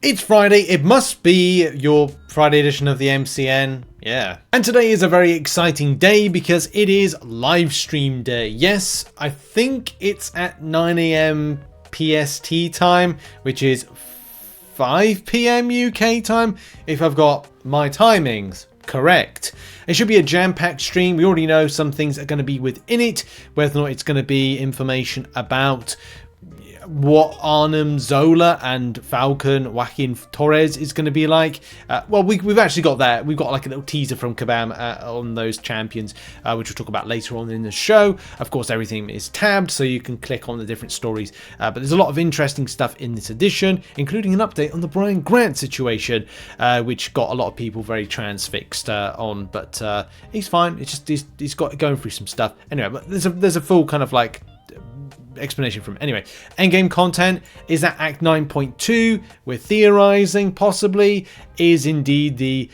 It's Friday, it must be your Friday edition of the MCN, yeah. And today is a very exciting day because it is Livestream Day. Yes, I think it's at 9 AM PST time, which is 5 PM UK time, if I've got my timings correct. It should be a jam-packed stream. We already know some things are going to be within it, whether or not it's going to be information about what Arnim Zola and Falcon Joaquin Torres is going to be like. Well, we've actually got that. We've got like a little teaser from Kabam on those champions, which we'll talk about later on in the show. Of course, everything is tabbed, so you can click on the different stories. But there's a lot of interesting stuff in this edition, including an update on the Brian Grant situation, which got a lot of people very transfixed on. But he's fine. It's just he's got going through some stuff. Anyway, but there's a full kind of like explanation from anyway. Endgame content is at Act 9.2. We're theorizing possibly is indeed the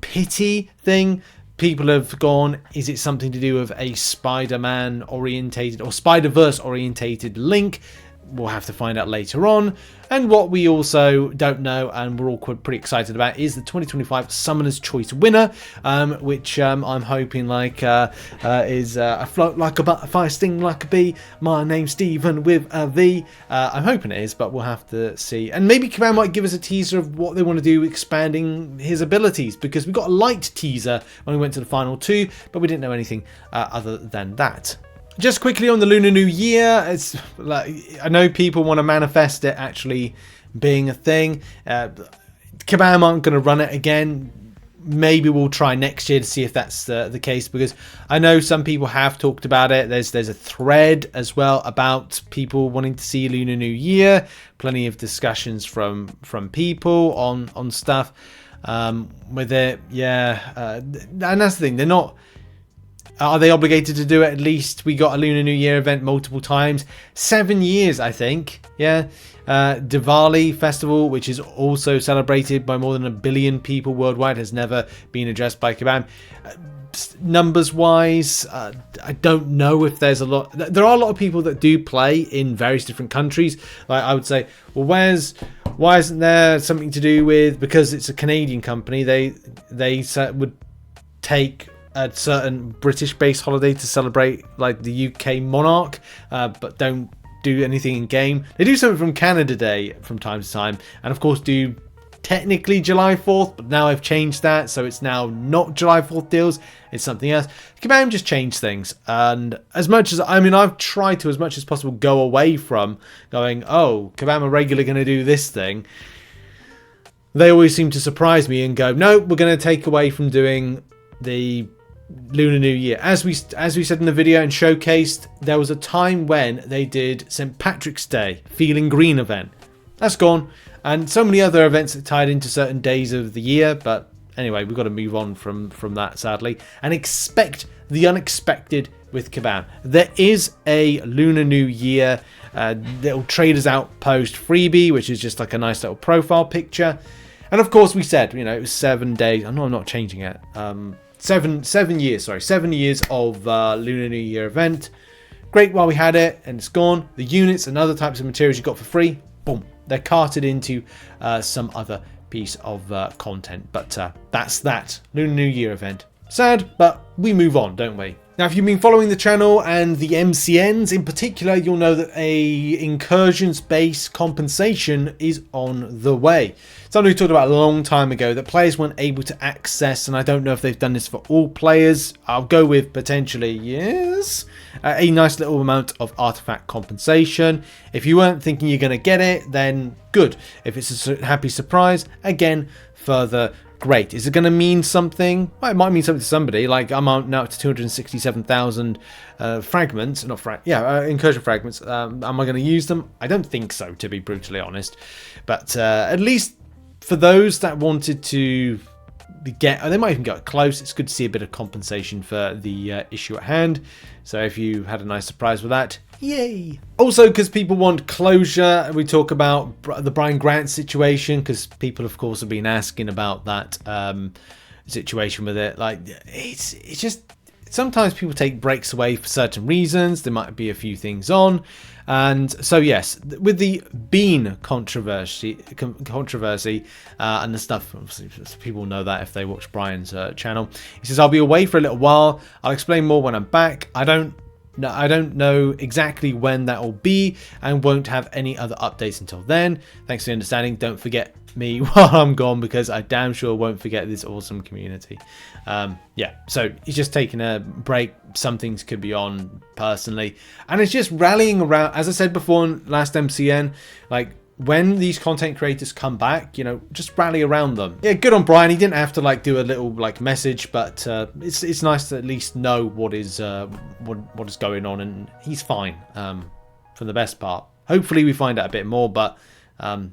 pity thing. People have gone, is it something to do with a Spider-Man orientated or Spider-Verse orientated link? We'll have to find out later on. And what we also don't know, and we're all pretty excited about, is the 2025 Summoner's Choice winner, which I'm hoping like is a float like a butterfly, sting like a bee. My name's Stephen with a V. I'm hoping it is, but we'll have to see. And maybe Kabam might give us a teaser of what they want to do expanding his abilities, because we got a light teaser when we went to the final two, but we didn't know anything other than that. Just quickly on the Lunar New Year, it's like I know people want to manifest it actually being a thing. Kabam aren't going to run it again. Maybe we'll try next year to see if that's the case, because I know some people have talked about it. There's a thread as well about people wanting to see Lunar New Year. Plenty of discussions from people on stuff with it. Yeah, and that's the thing. They're not. Are they obligated to do it? At least we got a Lunar New Year event multiple times. 7 years, I think. Yeah. Diwali festival, which is also celebrated by more than 1 billion people worldwide, has never been addressed by Kabam. Numbers wise, I don't know if there's a lot. There are a lot of people that do play in various different countries. Like I would say, well, why isn't there something to do with, because it's a Canadian company, they would take a certain British-based holiday to celebrate like the UK monarch, but don't do anything in game. They do something from Canada Day from time to time, and of course do technically July 4th, but now I've changed that, so it's now not July 4th deals, it's something else. Kabam just changed things, and as much as, I mean, I've tried to as much as possible go away from going, oh, Kabam are regularly going to do this thing. They always seem to surprise me and go, no, we're going to take away from doing the Lunar New Year. As we said in the video and showcased, there was a time when they did St. Patrick's Day Feeling Green event. That's gone, and so many other events that tied into certain days of the year. But anyway, we've got to move on from that, sadly, and expect the unexpected with Kabam. There is a Lunar New Year little Traders Outpost freebie, which is just like a nice little profile picture. And of course, we said, you know, it was 7 days. I know I'm not changing it. 7 years, sorry, 7 years of Lunar New Year event. Great while we had it, and it's gone. The units and other types of materials you got for free, boom, they're carted into some other piece of content. But that's that Lunar New Year event. Sad, but we move on, don't we? Now, if you've been following the channel and the MCNs in particular, you'll know that a Incursions-based compensation is on the way. Something we talked about a long time ago that players weren't able to access, and I don't know if they've done this for all players. I'll go with potentially yes. A nice little amount of artifact compensation. If you weren't thinking you're going to get it, then good. If it's a happy surprise, again, further great. Is it going to mean something? Well, it might mean something to somebody. Like I'm now up to 267,000 fragments, incursion fragments. Am I going to use them? I don't think so, to be brutally honest. But at least for those that wanted to get, they might even get close. It's good to see a bit of compensation for the issue at hand. So if you had a nice surprise with that, yay! Also, because people want closure, we talk about the Brian Grant situation, because people, of course, have been asking about that situation with it. Like, it's just sometimes people take breaks away for certain reasons. There might be a few things on. And so, yes, with the Bean controversy and the stuff, obviously people know that if they watch Brian's channel. He says, I'll be away for a little while. I'll explain more when I'm back. I don't know exactly when that will be and won't have any other updates until then. Thanks for the understanding. Don't forget me while I'm gone, because I damn sure won't forget this awesome community. Yeah, so he's just taking a break. Some things could be on personally, and it's just rallying around, as I said before in last MCN, like when these content creators come back, you know, just rally around them. Yeah, good on Brian. He didn't have to like do a little like message, but it's nice to at least know what is what is going on, and he's fine for the best part. Hopefully we find out a bit more, but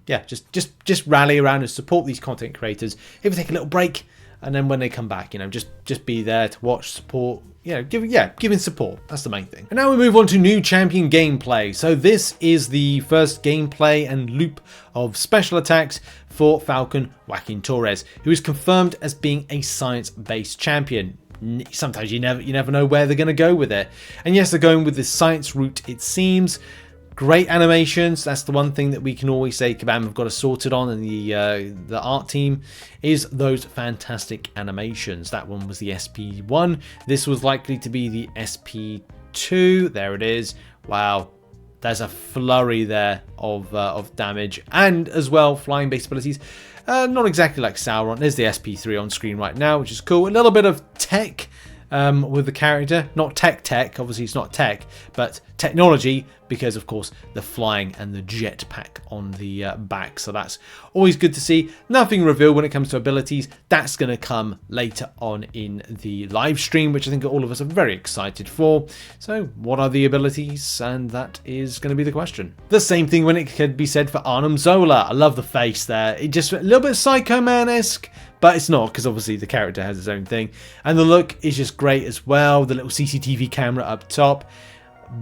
yeah, just rally around and support these content creators. If we take a little break, and then when they come back, you know, just be there to watch, support, you know, giving support. That's the main thing. And now we move on to new champion gameplay. So this is the first gameplay and loop of special attacks for Falcon Joaquin Torres, who is confirmed as being a science-based champion. Sometimes you never know where they're going to go with it. And yes, they're going with the science route, it seems. Great animations. That's the one thing that we can always say Kabam have got us sorted on, and the art team is those fantastic animations. That one was the SP1. This was likely to be the SP2. There it is. Wow. There's a flurry there of damage, and as well flying base abilities. Not exactly like Sauron. There's the SP3 on screen right now, which is cool. A little bit of tech with the character. Not tech, obviously it's not tech, but technology, because of course the flying and the jetpack on the back. So that's always good to see. Nothing revealed when it comes to abilities. That's going to come later on in the live stream, which I think all of us are very excited for. So what are the abilities? And that is going to be the question. The same thing when it could be said for Arnim Zola. I love the face there. It just a little bit Psycho Man-esque, but it's not, because obviously the character has its own thing. And the look is just great as well. The little CCTV camera up top.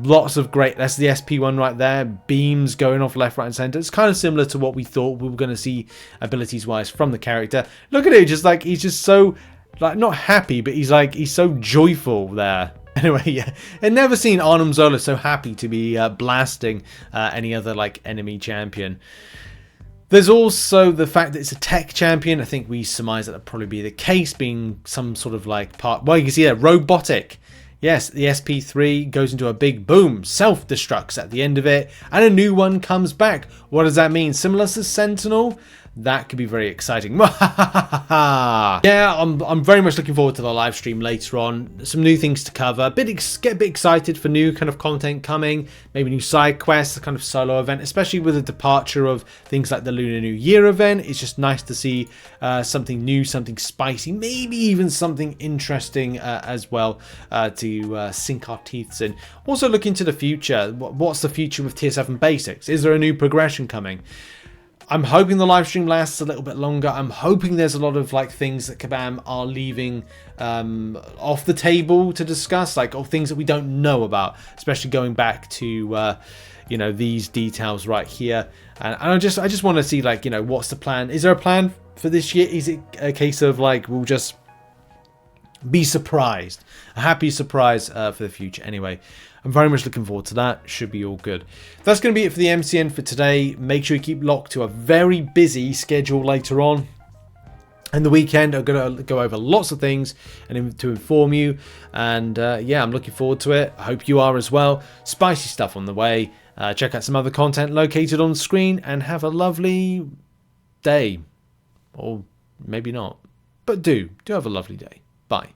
Lots of great, that's the SP1 right there. Beams going off left, right, and center. It's kind of similar to what we thought we were going to see abilities wise from the character. Look at it, just like he's just so, like, not happy, but he's so joyful there. Anyway, yeah, I've never seen Arnim Zola so happy to be blasting any other like enemy champion. There's also the fact that it's a tech champion. I think we surmise that would probably be the case, being some sort of like part. Well, you can see that robotic. Yes, the SP3 goes into a big boom, self-destructs at the end of it, and a new one comes back. What does that mean? Similar to Sentinel? That could be very exciting. Yeah, I'm very much looking forward to the live stream later on. Some new things to cover. Get a bit excited for new kind of content coming. Maybe new side quests, a kind of solo event, especially with the departure of things like the Lunar New Year event. It's just nice to see something new, something spicy, maybe even something interesting as well to sink our teeth in. Also looking to the future. What's the future with Tier 7 Basics? Is there a new progression coming? I'm hoping the live stream lasts a little bit longer. I'm hoping there's a lot of like things that Kabam are leaving off the table to discuss, like things that we don't know about, especially going back to you know, these details right here. And I just want to see, like, you know, what's the plan? Is there a plan for this year? Is it a case of like we'll just be surprised, a happy surprise for the future? Anyway, I'm very much looking forward to that. Should be all good. That's going to be it for the MCN for today. Make sure you keep locked to a very busy schedule later on. And the weekend, I'm going to go over lots of things and to inform you. And yeah, I'm looking forward to it. I hope you are as well. Spicy stuff on the way. Check out some other content located on screen, and have a lovely day. Or maybe not. But do have a lovely day. Bye.